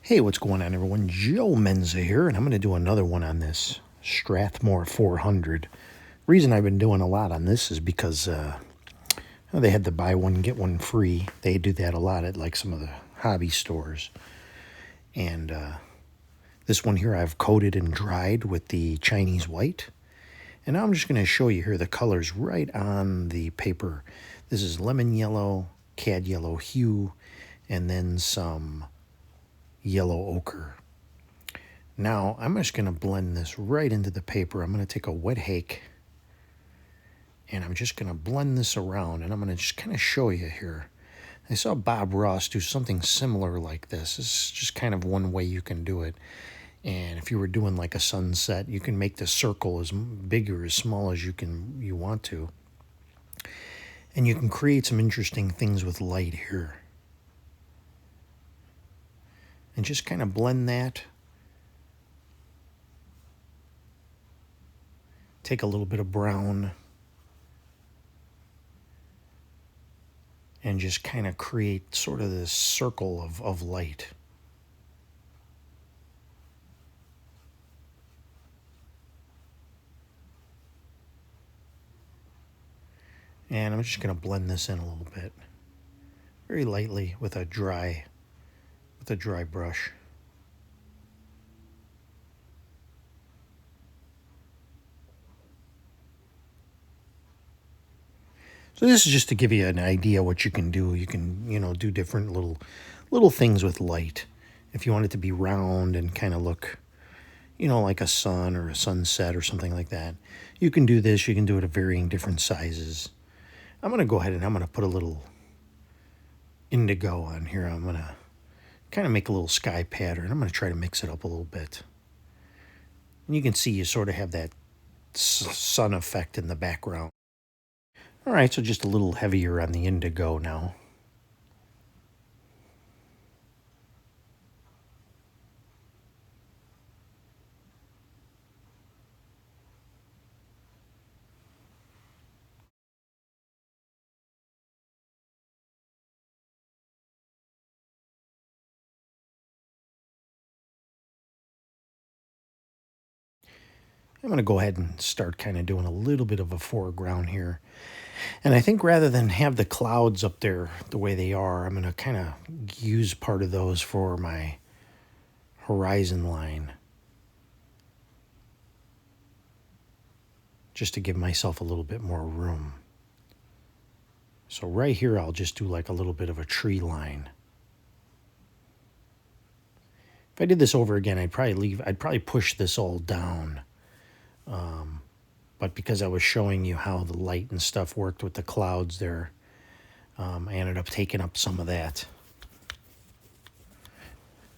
Hey, what's going on, everyone? Joe Menza here, and I'm going to do another one on this Strathmore 400. Reason I've been doing a lot on this is because they had the buy one, get one free. They do that a lot at like some of the hobby stores. And this one here I've coated and dried with the Chinese white. And now I'm just going to show you here the colors right on the paper. This is lemon yellow, cad yellow hue, and then some yellow ochre. Now I'm just going to blend this right into the paper. I'm going to take a wet hake and I'm just going to blend this around, and I'm going to just kind of show you here. I saw Bob Ross do something similar like this. This is just kind of one way you can do it. And if you were doing like a sunset, you can make the circle as big or as small as you want to. And you can create some interesting things with light here. And just kind of blend that. Take a little bit of brown and just kind of create sort of this circle of light. And I'm just going to blend this in a little bit, very lightly with a dry brush. So this is just to give you an idea what you can do. You can, do different little things with light. If you want it to be round and kind of look, like a sun or a sunset or something like that, you can do this. You can do it at varying different sizes. I'm going to go ahead and I'm going to put a little indigo on here. I'm going to kind of make a little sky pattern. I'm going to try to mix it up a little bit. And you can see you sort of have that sun effect in the background. All right, so just a little heavier on the indigo now. I'm going to go ahead and start kind of doing a little bit of a foreground here. And I think rather than have the clouds up there the way they are, I'm going to kind of use part of those for my horizon line, just to give myself a little bit more room. So right here, I'll just do like a little bit of a tree line. If I did this over again, I'd probably push this all down. But because I was showing you how the light and stuff worked with the clouds there, I ended up taking up some of that.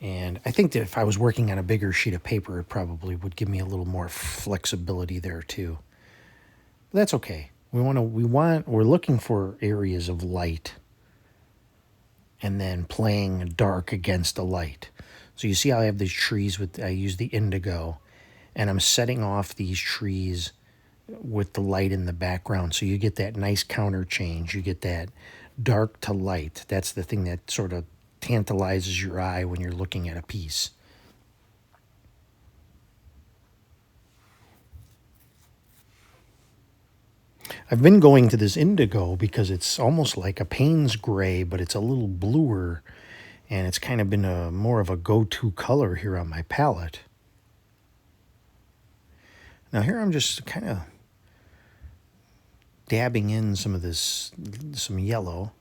And I think that if I was working on a bigger sheet of paper, it probably would give me a little more flexibility there too. But that's okay. We're looking for areas of light and then playing dark against the light. So you see how I have these trees I use the indigo, and I'm setting off these trees with the light in the background. So you get that nice counter change. You get that dark to light. That's the thing that sort of tantalizes your eye when you're looking at a piece. I've been going to this indigo because it's almost like a Payne's gray, but it's a little bluer, and it's kind of been more of a go-to color here on my palette. Now here I'm just kind of dabbing in some yellow,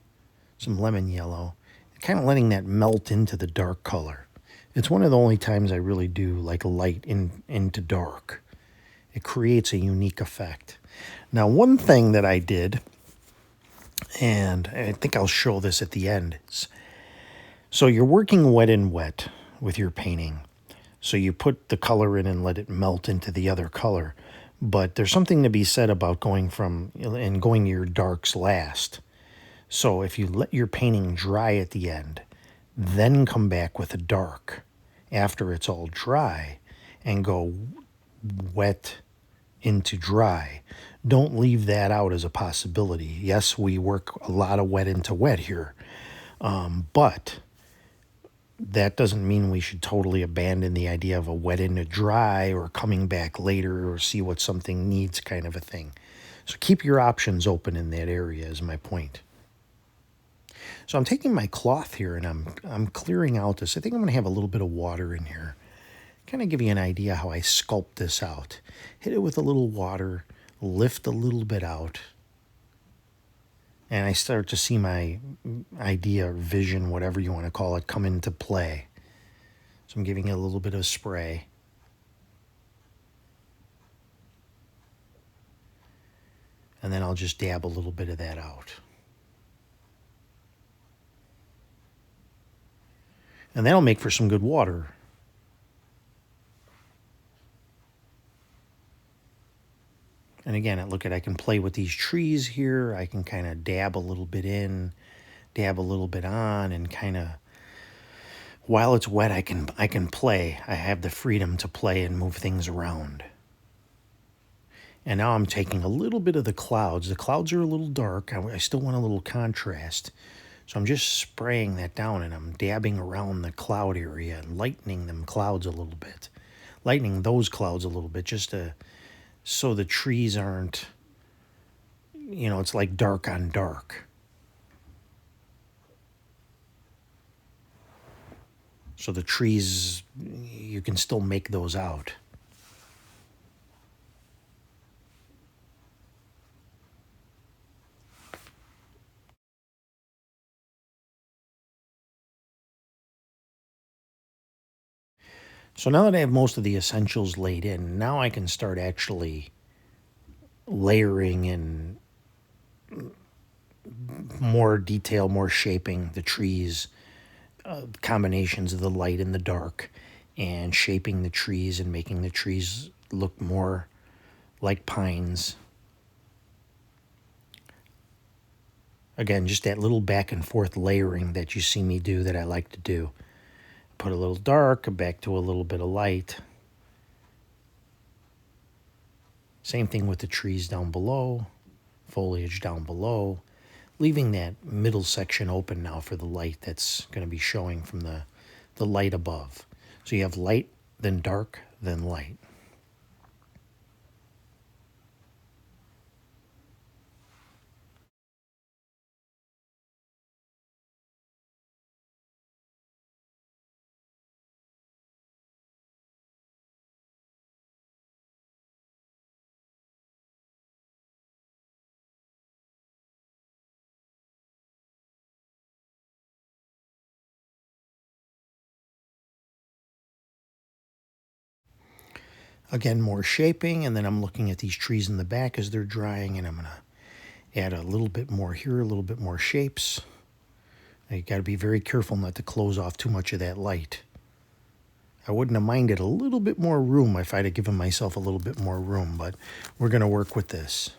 some lemon yellow, kind of letting that melt into the dark color. It's one of the only times I really do like light into dark. It creates a unique effect. Now, one thing that I did, and I think I'll show this at the end, so you're working wet and wet with your painting. So you put the color in and let it melt into the other color. But there's something to be said about going to your darks last. So if you let your painting dry at the end, then come back with a dark after it's all dry and go wet into dry. Don't leave that out as a possibility. Yes, we work a lot of wet into wet here. But that doesn't mean we should totally abandon the idea of a wet into dry or coming back later or see what something needs kind of a thing. So keep your options open in that area is my point. So I'm taking my cloth here and I'm clearing out this. I think I'm going to have a little bit of water in here. Kind of give you an idea how I sculpt this out. Hit it with a little water, lift a little bit out, and I start to see my idea or vision, whatever you want to call it, come into play. So I'm giving it a little bit of spray. And then I'll just dab a little bit of that out. And that'll make for some good water. And again, look at, I can play with these trees here. I can kind of dab a little bit in, dab a little bit on, and kind of, while it's wet, I can play. I have the freedom to play and move things around. And now I'm taking a little bit of the clouds. The clouds are a little dark. I still want a little contrast. So I'm just spraying that down and I'm dabbing around the cloud area and lightening them clouds a little bit. Lightening those clouds a little bit just to, so the trees aren't, it's like dark on dark. So the trees, you can still make those out. So now that I have most of the essentials laid in, now I can start actually layering in more detail, more shaping the trees, combinations of the light and the dark, and shaping the trees and making the trees look more like pines. Again, just that little back and forth layering that you see me do that I like to do. Put a little dark, back to a little bit of light. Same thing with the trees down below, foliage down below, leaving that middle section open now for the light that's going to be showing from the light above. So you have light, then dark, then light. Again, more shaping, and then I'm looking at these trees in the back as they're drying, and I'm going to add a little bit more here, a little bit more shapes. Now you got to be very careful not to close off too much of that light. I wouldn't have minded a little bit more room if I'd have given myself a little bit more room, but we're going to work with this.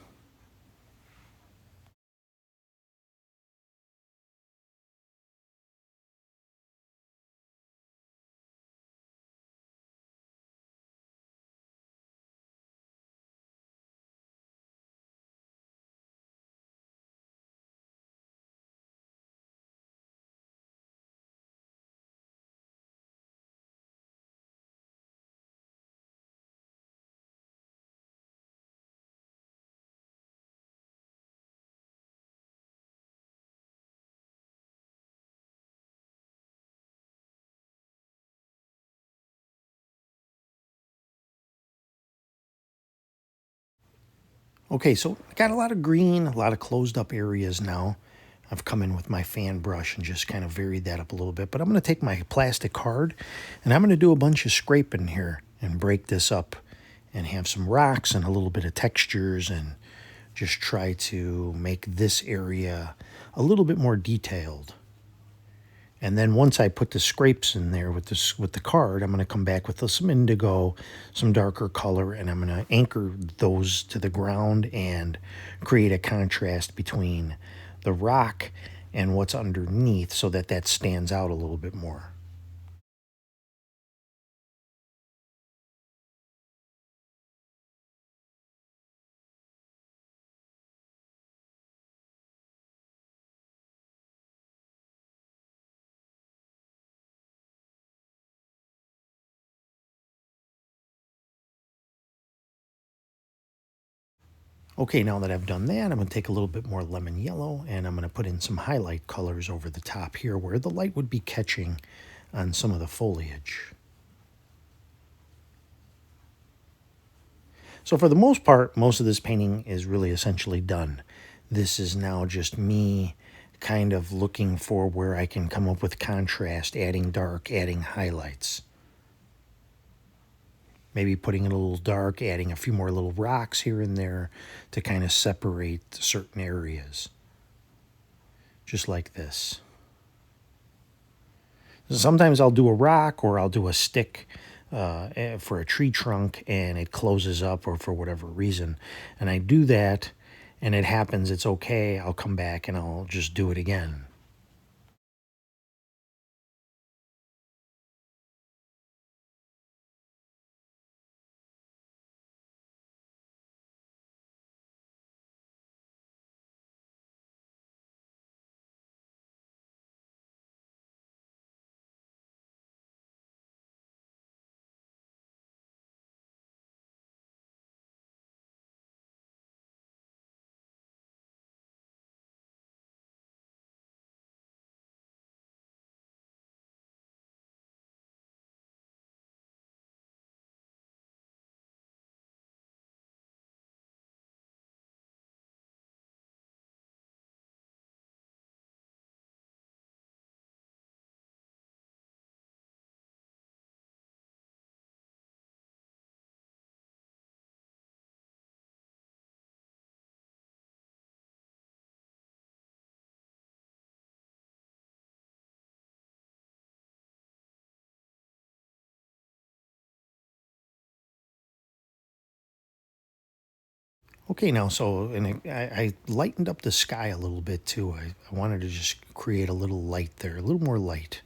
Okay, so I got a lot of green, a lot of closed up areas now. I've come in with my fan brush and just kind of varied that up a little bit. But I'm going to take my plastic card and I'm going to do a bunch of scraping here and break this up and have some rocks and a little bit of textures and just try to make this area a little bit more detailed. And then once I put the scrapes in there with the card, I'm going to come back with some indigo, some darker color, and I'm going to anchor those to the ground and create a contrast between the rock and what's underneath so that that stands out a little bit more. Okay, now that I've done that, I'm going to take a little bit more lemon yellow and I'm going to put in some highlight colors over the top here where the light would be catching on some of the foliage. So for the most part, most of this painting is really essentially done. This is now just me kind of looking for where I can come up with contrast, adding dark, adding highlights. Maybe putting it a little dark, adding a few more little rocks here and there to kind of separate certain areas. Just like this. Sometimes I'll do a rock or I'll do a stick for a tree trunk and it closes up or for whatever reason. And I do that and it happens, it's okay. I'll come back and I'll just do it again. Okay, now, so, and I lightened up the sky a little bit too. I wanted to just create a little light there, a little more light,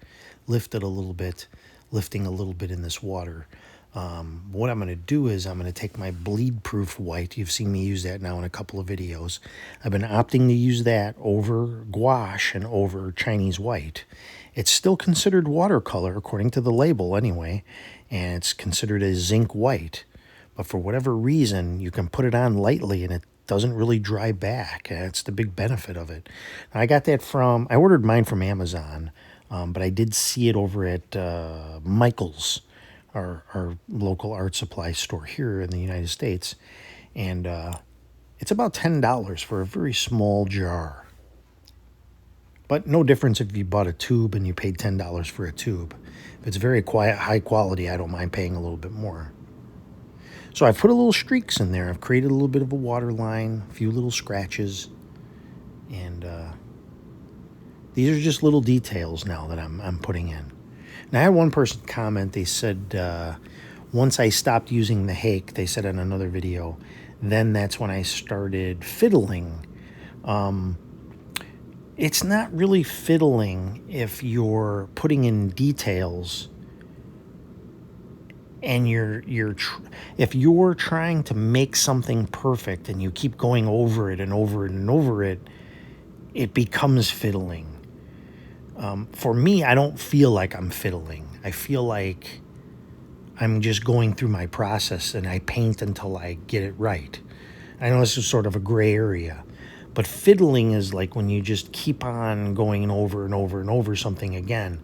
lift it a little bit, lifting a little bit in this water. What I'm going to do is I'm going to take my bleed proof white. You've seen me use that now in a couple of videos. I've been opting to use that over gouache and over Chinese white. It's still considered watercolor according to the label anyway, and it's considered a zinc white. But for whatever reason, you can put it on lightly and it doesn't really dry back. That's the big benefit of it. Now, I got that from, I ordered mine from Amazon, but I did see it over at Michael's, our local art supply store here in the United States. And it's about $10 for a very small jar. But no difference if you bought a tube and you paid $10 for a tube. If it's very quiet, high quality, I don't mind paying a little bit more. So I've put a little streaks in there. I've created a little bit of a water line, a few little scratches. And these are just little details now that I'm putting in. Now, I had one person comment. They said, once I stopped using the hake, they said in another video, then that's when I started fiddling. It's not really fiddling if you're putting in details and if you're trying to make something perfect and you keep going over it and over it and over it, it becomes fiddling. For me, I don't feel like I'm fiddling. I feel like I'm just going through my process and I paint until I get it right. I know this is sort of a gray area, but fiddling is like when you just keep on going over and over and over something again.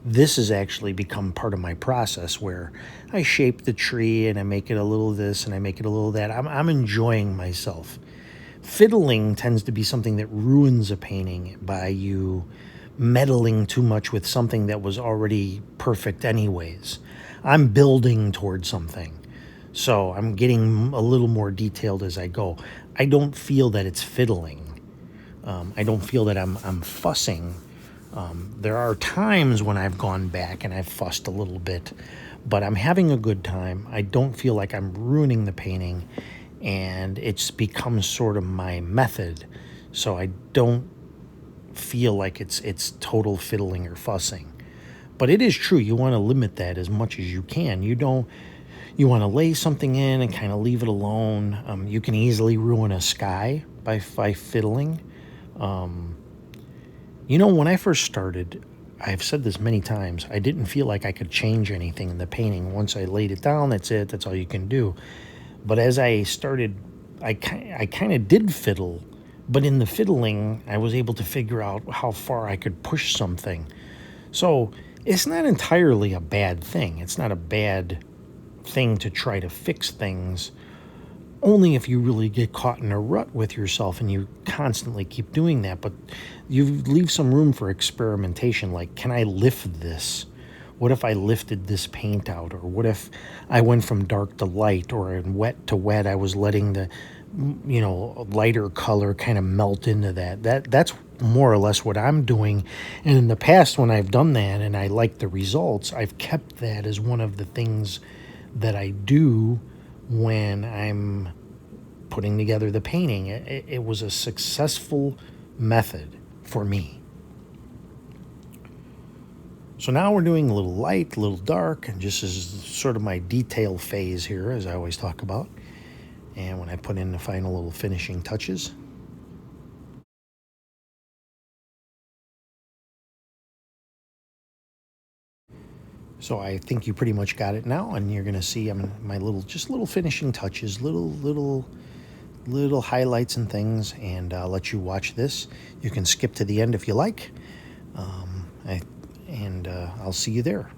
This has actually become part of my process where I shape the tree and I make it a little this and I make it a little that. I'm enjoying myself. Fiddling tends to be something that ruins a painting by you meddling too much with something that was already perfect anyways. I'm building towards something. So I'm getting a little more detailed as I go. I don't feel that it's fiddling. I don't feel that I'm fussing. There are times when I've gone back and I've fussed a little bit, but I'm having a good time. I don't feel like I'm ruining the painting, and it's become sort of my method. So I don't feel like it's total fiddling or fussing. But it is true, you want to limit that as much as you can. You want to lay something in and kind of leave it alone. You can easily ruin a sky by fiddling. When I first started, I've said this many times, I didn't feel like I could change anything in the painting. Once I laid it down, that's it. That's all you can do. But as I started I kind of did fiddle, but in the fiddling, I was able to figure out how far I could push something. So it's not entirely a bad thing. It's not a bad thing to try to fix things, only if you really get caught in a rut with yourself and you constantly keep doing that. But you leave some room for experimentation, like, can I lift this? What if I lifted this paint out? Or what if I went from dark to light, or in wet to wet, I was letting the, lighter color kind of melt into that's more or less what I'm doing. And in the past, when I've done that and I like the results, I've kept that as one of the things that I do when I'm putting together the painting. It was a successful method for me. So now we're doing a little light, a little dark, and just as sort of my detail phase here, as I always talk about. And when I put in the final little finishing touches. So I think you pretty much got it now, and you're going to see my little finishing touches, little highlights and things, and I'll let you watch this. You can skip to the end if you like, I, and I'll see you there.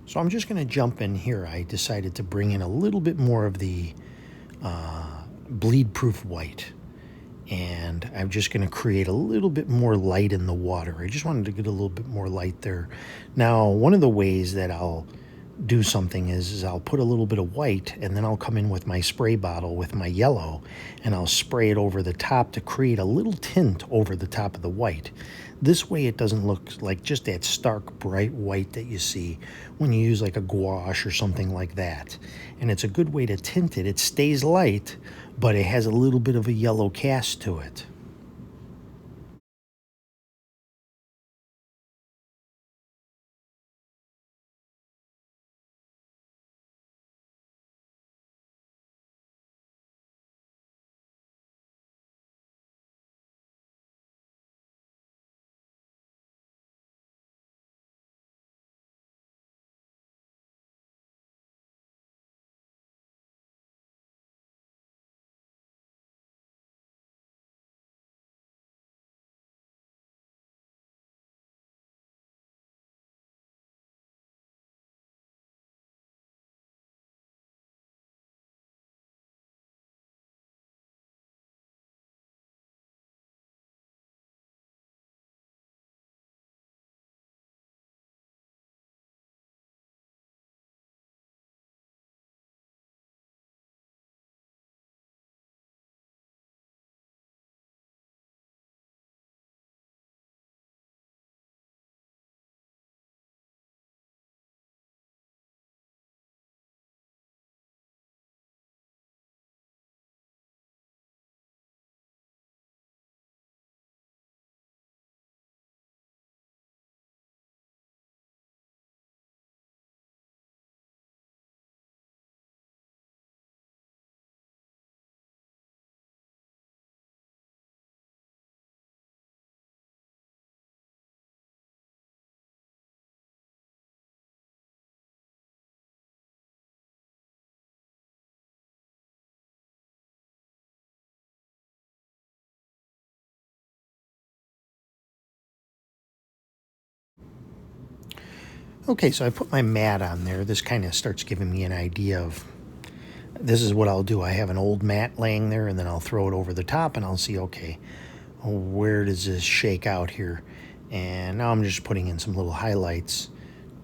So I'm just going to jump in here. I decided to bring in a little bit more of the bleed-proof white. And I'm just going to create a little bit more light in the water. I just wanted to get a little bit more light there. Now, one of the ways that I'll do something is I'll put a little bit of white, and then I'll come in with my spray bottle with my yellow, and I'll spray it over the top to create a little tint over the top of the white. This way it doesn't look like just that stark bright white that you see when you use like a gouache or something like that. And it's a good way to tint it. It stays light, but it has a little bit of a yellow cast to it. Okay, so I put my mat on there. This kind of starts giving me an idea of this is what I'll do. I have an old mat laying there, and then I'll throw it over the top, and I'll see, okay, where does this shake out here? And now I'm just putting in some little highlights,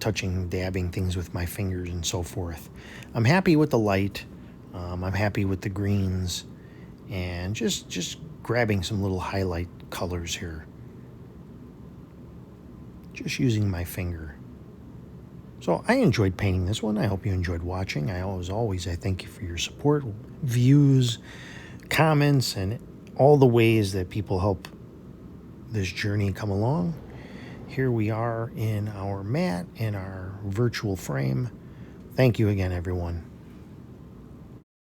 touching, dabbing things with my fingers and so forth. I'm happy with the light. I'm happy with the greens, and just grabbing some little highlight colors here. Just using my finger. So I enjoyed painting this one. I hope you enjoyed watching. I thank you for your support, views, comments, and all the ways that people help this journey come along. Here we are in our mat, in our virtual frame. Thank you again, everyone.